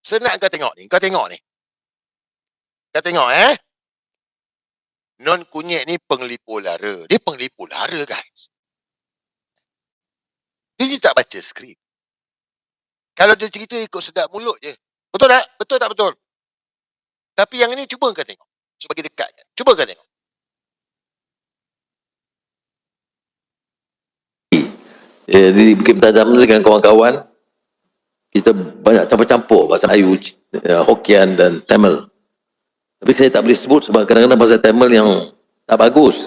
Senang kau tengok ni. Kau tengok ni. Kau tengok Non kunyit ni penglipu lara. Dia penglipu lara, guys. Dia tak baca skrip. Kalau dia cerita ikut sedap mulut je. Betul tak? Betul tak betul? Tapi yang ni cuba kau tengok. Sebagai dekat. Cuba kau tengok. Di Bukit Tajam dengan kawan-kawan, kita banyak campur-campur bahasa Melayu, Hokkien dan Tamil. Tapi saya tak boleh sebut sebab kadang-kadang bahasa Tamil yang tak bagus.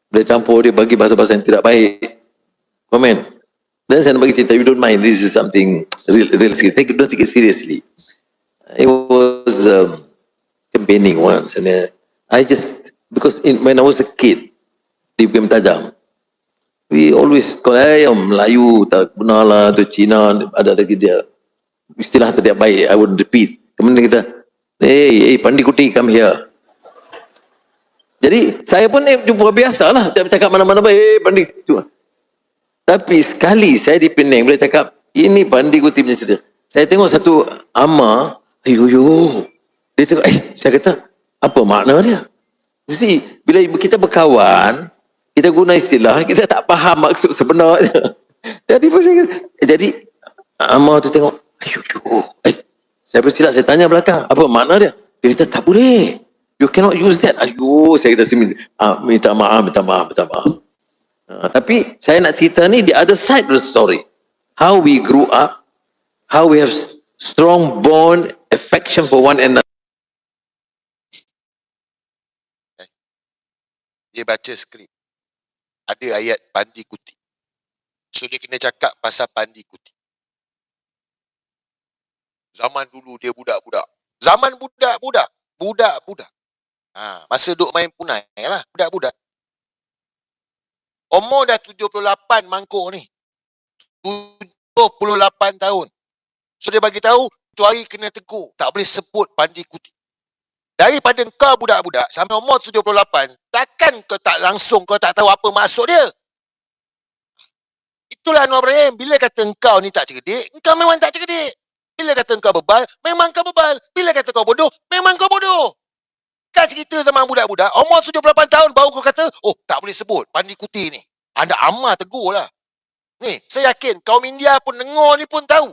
Boleh campur, dia bagi bahasa-bahasa yang tidak baik. Komen. Dan saya nak bagi cerita, you don't mind, this is something real don't take it seriously. It was campaigning once, and I just, because when I was a kid, di Bukit Tajam, we always call, Melayu, tak benar lah, tu Cina, ada lagi dia. Istilah tidak baik, I wouldn't repeat. Kemudian kita, hey, Pandi Kuti, come here. Jadi, saya pun jumpa biasa lah, dia bercakap mana-mana, hey, Pandi. Tapi sekali saya di Penang, boleh cakap, ini Pandi Kuti punya cerita. Saya tengok satu ama, dia tengok, saya kata, apa makna dia? Jadi, bila kita berkawan, kita guna istilah, kita tak faham maksud sebenarnya. Jadi ama tu tengok, saya bersilap, saya tanya belakang, apa makna dia? Dia kata, tak boleh. You cannot use that. Saya kata, minta maaf. Tapi saya nak cerita ni, the other side of the story. How we grew up, how we have strong bond, affection for one another. Dia baca skrip. Ada ayat Pandi Kuti. So dia kena cakap pasal Pandi Kuti. Zaman dulu dia budak-budak. Zaman budak-budak. Masa duk main punai lah. Budak-budak. Umur dah 78 mangkuk ni. 78 tahun. So dia bagi tahu, tu hari kena tegur. Tak boleh sebut Pandi Kuti. Daripada kau budak-budak sampai umur 78, takkan kau tak langsung, kau tak tahu apa maksud dia. Itulah Anwar Ibrahim. Bila kata engkau ni tak cerdik, engkau memang tak cerdik. Bila kata engkau bebal, memang kau bebal. Bila kata kau bodoh, memang kau bodoh. Kau cerita sama budak-budak, umur 78 tahun baru kau kata, tak boleh sebut Pandi Kuti ni. Anda amat tegur lah. Ni, saya yakin kaum India pun dengar ni pun tahu.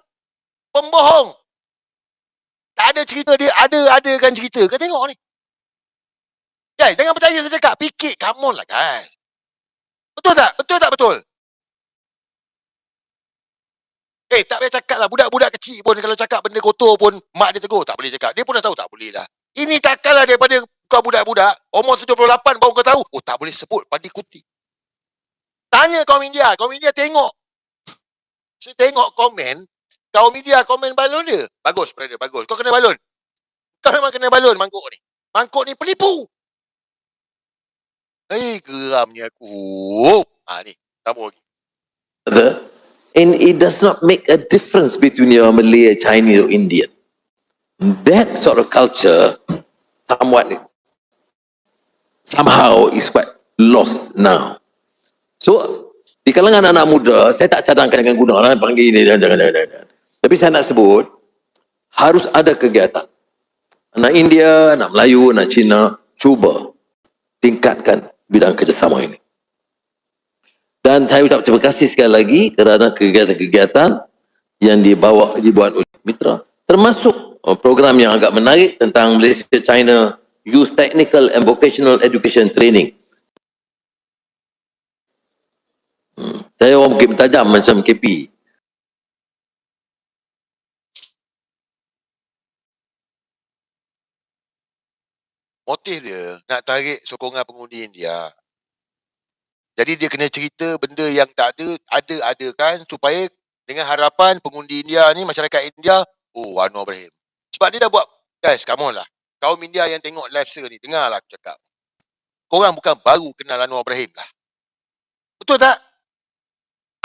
Pembohong. Tak ada cerita dia, ada-adakan cerita. Kau tengok ni. Guys, jangan percaya saya cakap. Fikir, come on lah guys. Betul tak? Betul tak betul? Tak payah cakap lah. Budak-budak kecil pun kalau cakap benda kotor pun mak dia tegur. Tak boleh cakap. Dia pun dah tahu tak boleh lah. Ini takkanlah daripada kau budak-budak umur 78 baru kau tahu. Tak boleh sebut Pandi Kuti. Tanya kaum India. Kaum India tengok. Saya tengok komen. Kaum India komen balon dia. Bagus, brother. Bagus. Kau kena balon. Kau memang kena balon mangkuk ni. Mangkuk ni penipu. Geramnya aku. Ni. Sambung lagi. And it does not make a difference between your Malay, Chinese or Indian. That sort of culture somehow is quite lost now. So, di kalangan anak muda, saya tak cadangkan jangan guna lah, panggil ini, jangan. Tapi saya nak sebut, harus ada kegiatan. Anak India, anak Melayu, anak Cina, cuba tingkatkan bidang kerjasama ini. Dan saya ucap terima kasih sekali lagi kerana kegiatan-kegiatan yang dibuat oleh mitra, termasuk program yang agak menarik tentang Malaysia-China Youth Technical and Vocational Education Training. Saya orang Bukit Tajam macam KP. Motif dia nak tarik sokongan pengundi India. Jadi dia kena cerita benda yang tak ada-adakan supaya dengan harapan pengundi India ni, masyarakat India, Anwar Ibrahim. Sebab dia dah buat, guys, come on lah. Kaum India yang tengok live saya ni, dengarlah aku cakap. Korang bukan baru kenal Anwar Ibrahim lah. Betul tak?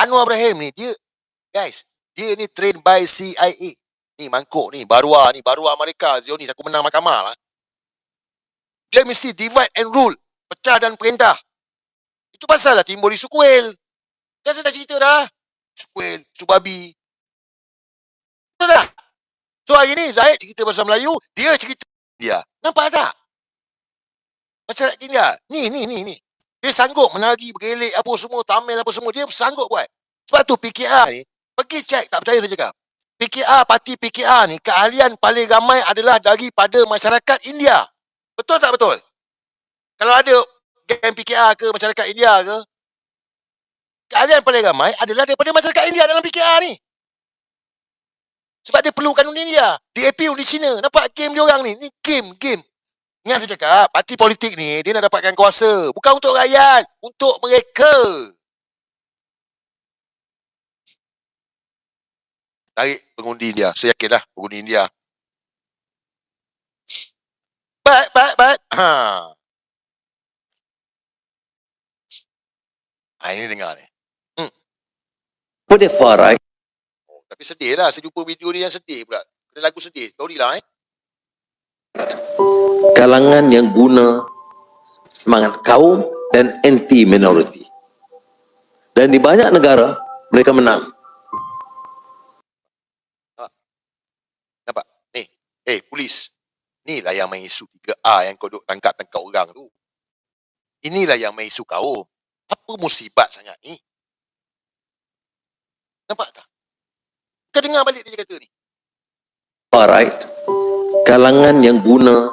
Anwar Ibrahim ni, dia ni trained by CIA. Ni mangkuk ni, Barua Amerika, Zionis, aku menang mahkamah lah. Dia mesti divide and rule, pecah dan perintah. Itu pasal lah timbul isu kuil. Kan saya dah cerita dah. Isu kuil, isu babi. Betul tak? So hari ni Zahid cerita pasal Melayu, dia cerita dia. Nampak tak? Masyarakat India. Ni. Dia sanggup menari, bergelek apa semua, Tamil apa semua. Dia sanggup buat. Sebab tu PKR ni, pergi cek, tak percaya saya cakap. Parti PKR ni, keahlian paling ramai adalah daripada masyarakat India. Betul tak betul? Kalau ada geng PKR ke masyarakat India ke, keahlian paling ramai adalah daripada masyarakat India dalam PKR ni. Sebab dia perlukan undi India. DAP undi Cina. Nampak game dia orang ni? Ni game. Ingat saya cakap, parti politik ni, dia nak dapatkan kuasa. Bukan untuk rakyat. Untuk mereka. Tarik pengundi India. Saya yakinlah pengundi India. But. Ini dengar ni. For the far right, Tapi sedih lah. Saya jumpa video dia yang sedih pula. Kena lagu sedih. Sorry lah kalangan yang guna semangat kaum dan anti minoriti. Dan di banyak negara, mereka menang. Nampak? Ni. Polis. Inilah yang main isu 3A yang kau duk tangkap-tangkap orang tu. Inilah yang main isu kau. Apa musibat sangat ni? Nampak tak? Kau dengar balik dia kata ni. Far right, kalangan yang guna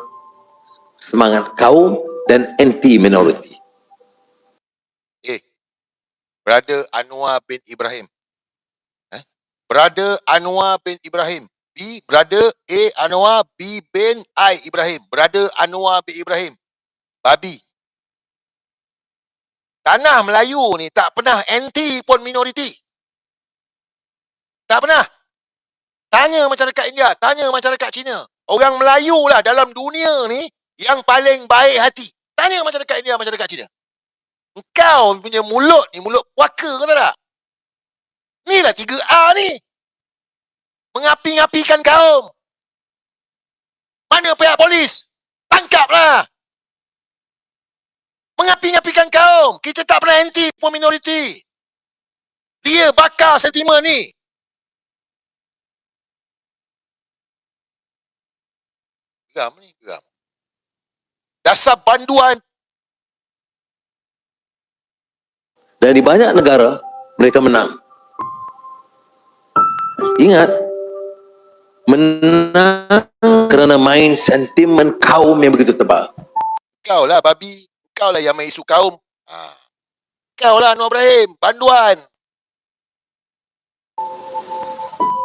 semangat kaum dan anti minoriti. Brother Anwar bin Ibrahim. Brother Anwar bin Ibrahim. B. Brother A. Anwar B. bin I. Ibrahim. Brother Anwar bin Ibrahim. Babi. Tanah Melayu ni tak pernah anti pun minoriti. Tak pernah. Tanya masyarakat India, tanya masyarakat Cina. Orang Melayu lah dalam dunia ni yang paling baik hati. Tanya masyarakat India, masyarakat Cina. Engkau punya mulut ni mulut puaka ke tak? Inilah 3A ni. Mengapi-ngapikan kaum. Mana pihak polis? Tangkaplah. Mengapi-ngapikan kaum. Kita tak pernah anti pun minoriti. Dia bakar sentimen ni. Geram. Dasar banduan. Dan di banyak negara, mereka menang. Ingat, menang kerana main sentimen kaum yang begitu tebal. Kau lah babi. Kau lah yang main isu kaum. Kau lah Anwar Ibrahim. Banduan.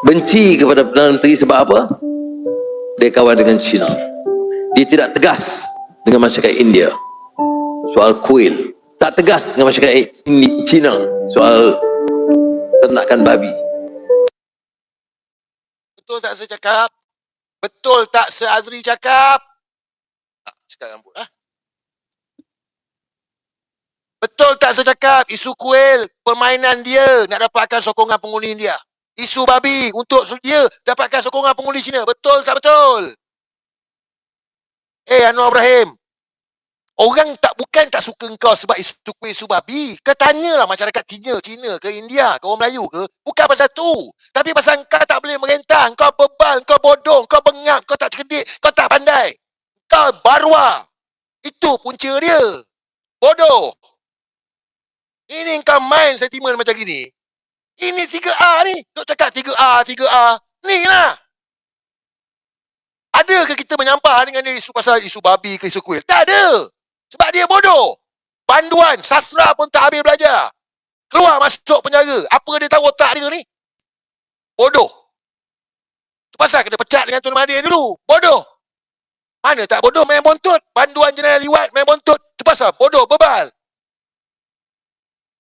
Benci kepada Perdana Menteri sebab apa? Dia kawan dengan China. Dia tidak tegas dengan masyarakat India soal kuil. Tak tegas dengan masyarakat China soal ternakan babi. Betul tak saya cakap? Betul tak Azri cakap? Sekat rambut lah. Betul tak saya cakap? Isu kuil, permainan dia nak dapatkan sokongan pengundi India. Isu babi untuk dia dapatkan sokongan pengundi Cina. Betul tak betul? Anwar Ibrahim. Orang bukan tak suka kau sebab isu kuih, isu babi. Kau tanyalah masyarakat Cina ke India, ke orang Melayu ke. Bukan pasal tu. Tapi pasal kau tak boleh merentang. Kau bebal, kau bodoh, kau bengap, kau tak cerdik, kau tak pandai. Kau barwa. Itu punca dia. Bodoh. Ini kau main sentimen macam gini. Ini 3A ni. Duk cakap 3A. Ni lah. Adakah kita menyampah dengan dia isu pasal isu babi ke isu kuil? Tak ada. Sebab dia bodoh. Banduan, sastra pun tak habis belajar. Keluar masuk penjara. Apa dia tahu otak dia ni? Bodoh. Tu pasal kena pecat dengan Tun Mahathir dulu. Bodoh. Mana tak bodoh main bontot. Banduan jenayah liwat main bontot. Tu pasal bodoh, bebal.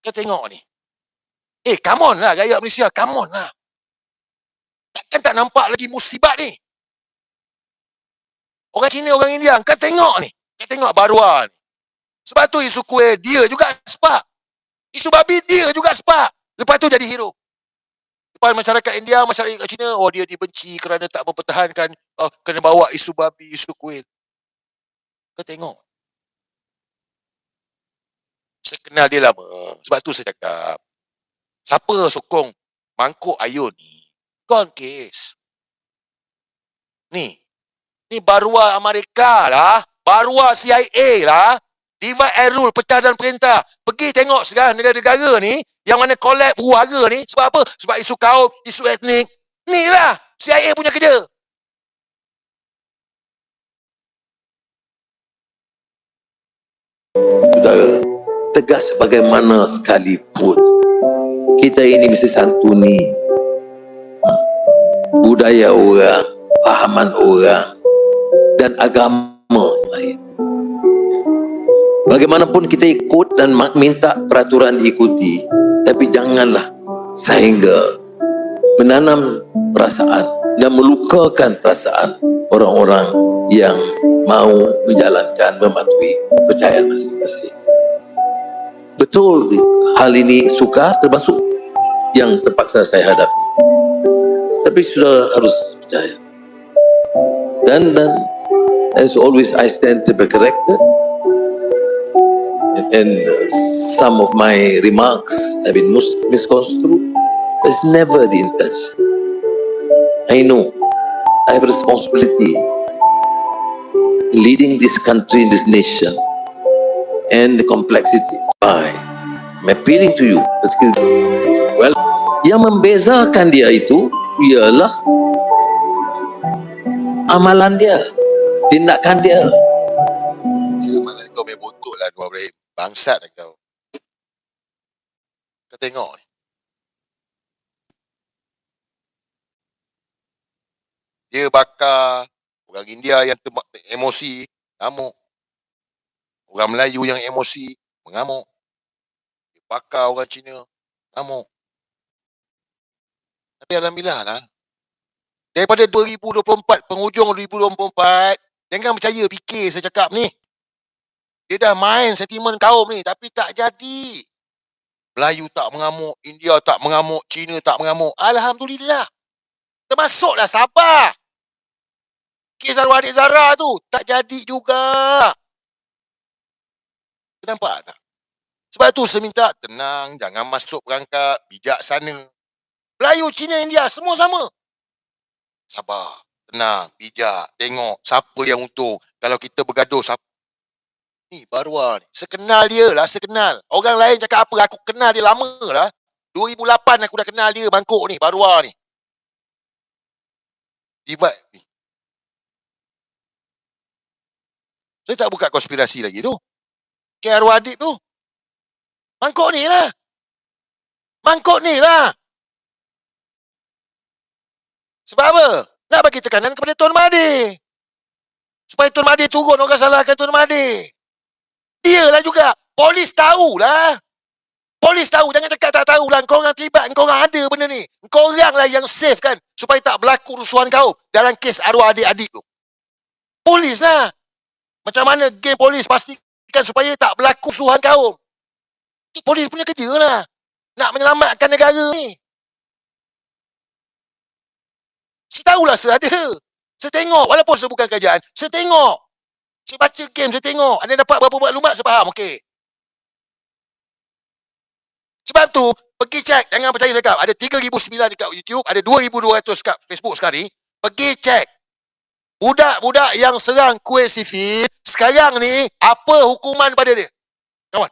Kau tengok ni. Come on lah rakyat Malaysia. Come on lah. Takkan tak nampak lagi musibat ni? Orang Cina, orang India. Kau tengok ni. Kau tengok barua ni. Sebab tu isu kuih dia juga spark. Isu babi dia juga spark. Lepas tu jadi hero. Lepas masyarakat India, masyarakat Cina, dia dibenci kerana tak mempertahankan, kena bawa isu babi, isu kuih. Kau tengok. Saya kenal dia lama. Sebab tu saya cakap. Siapa sokong mangkuk ayun ni? Gone case. Ni baruah Amerika lah. Baruah CIA lah. Divide and rule, pecah dan perintah. Pergi tengok sekarang negara-negara ni yang mana collab huru-hara ni. Sebab apa? Sebab isu kaum, isu etnik. Ni lah CIA punya kerja. Saudara, tegas bagaimana sekalipun, kita ini mesti santuni budaya orang, fahaman orang, dan agama lain. Bagaimanapun kita ikut dan minta peraturan diikuti, tapi janganlah sehingga menanam perasaan dan melukakan perasaan orang-orang yang mau menjalankan, mematuhi kepercayaan masing-masing. Betul, hal ini sukar, termasuk yang terpaksa saya hadapi. Tapi sudah harus percaya. Dan as always, I stand to be corrected. And some of my remarks have been misconstrued. It's never the intention. I know I have a responsibility in leading this country, this nation, and the complexities. I'm appealing to you. Well, yang membezakan dia itu ialah amalan dia, tindakan dia. Amalan kau main botok lah, Anwar Ibrahim. Bangsat lah kau. Kau tengok ni. Dia bakar orang India yang emosi, ngamuk. Orang Melayu yang emosi, mengamuk. Dia bakar orang Cina, ngamuk. Tapi alhamdulillah lah. Daripada 2024, penghujung 2024, jangan percaya fikir saya cakap ni. Dia dah main sentimen kaum ni, tapi tak jadi. Melayu tak mengamuk, India tak mengamuk, Cina tak mengamuk. Alhamdulillah. Termasuklah Sabah. Kes arwah adik Zara tu tak jadi juga. Nampak tak? Sebab tu saya minta tenang, jangan masuk perangkap, bijaksana. Melayu, Cina, India semua sama. Sabar, tenang, bijak, tengok siapa yang untung. Kalau kita bergaduh, siapa? Ni Baruah ni, sekenal dia lah, sekenal. Orang lain cakap apa, aku kenal dia lama lah. 2008 aku dah kenal dia, Bangkok ni, Baruah ni. Divide ni. Saya tak buka konspirasi lagi tu. Ke arwah adik tu. Bangkok ni lah. Bangkok ni lah. Sebab apa? Nak bagi tekanan kepada Tun Mahathir. Supaya Tun Mahathir turun, orang salahkan Tun Mahathir. Dia lah juga. Polis tahulah. Polis tahu. Jangan cakap tak tahu lah. Kau orang terlibat. Kau orang ada benda ni. Kau orang lah yang safe kan. Supaya tak berlaku rusuhan kau. Dalam kes arwah adik-adik tu. Polis lah. Macam mana game polis pastikan supaya tak berlaku rusuhan kau. Itu polis punya kerja lah. Nak menyelamatkan negara ni. Saya tahulah saya ada. Saya tengok. Walaupun saya bukan kerajaan. Saya tengok. Saya baca game, saya tengok. Ada dapat berapa maklumat, saya faham. Okey. Sebab tu, pergi cek. Jangan percaya cakap. Ada 3,009 dekat YouTube. Ada 2,200 kat Facebook sekarang ni. Pergi cek. Budak-budak yang serang kuil sifil, sekarang ni, apa hukuman pada dia? Kawan.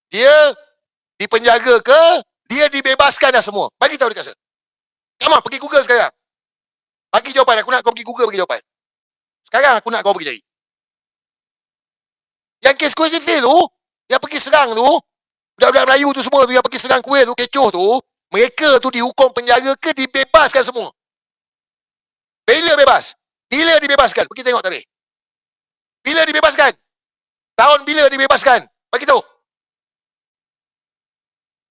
Dia dipenjara ke? Dia dibebaskan dah semua. Bagi tahu dekat saya. Come on, pergi Google sekarang. Bagi jawapan. Aku nak kau pergi Google bagi jawapan. Sekarang aku nak kau pergi cari. Yang kes kuil sifil tu, yang pergi serang tu, budak-budak Melayu tu semua tu, yang pergi serang kuil tu, kecoh tu, mereka tu dihukum penjara ke dibebaskan semua? Bila bebas? Bila dibebaskan? Pergi tengok tadi. Bila dibebaskan? Tahun bila dibebaskan? Bagi tahu.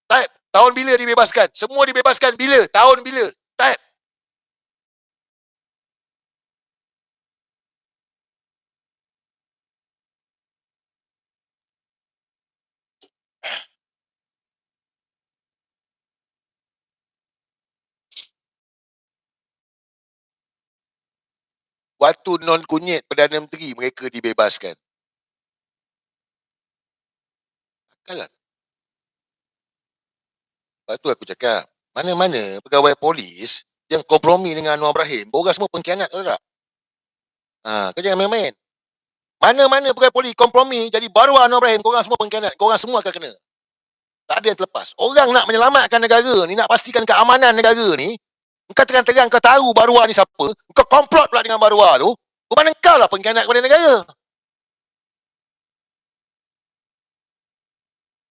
Type. Tahun bila dibebaskan? Semua dibebaskan bila? Tahun bila? Type. Waktu non-kunyit Perdana Menteri, mereka dibebaskan. Akalah. Lepas tu aku cakap, mana-mana pegawai polis yang kompromi dengan Anwar Ibrahim, orang semua pengkhianat, tahu tak? Kau jangan main-main. Mana-mana pegawai polis kompromi jadi baru Anwar Ibrahim, korang semua pengkhianat. Korang semua akan kena. Tak ada yang terlepas. Orang nak menyelamatkan negara ni, nak pastikan keamanan negara ni, kau terang-terang kau tahu Barua ni siapa, kau komplot pula dengan Barua tu, mana kau lah pengkhianat kepada negara.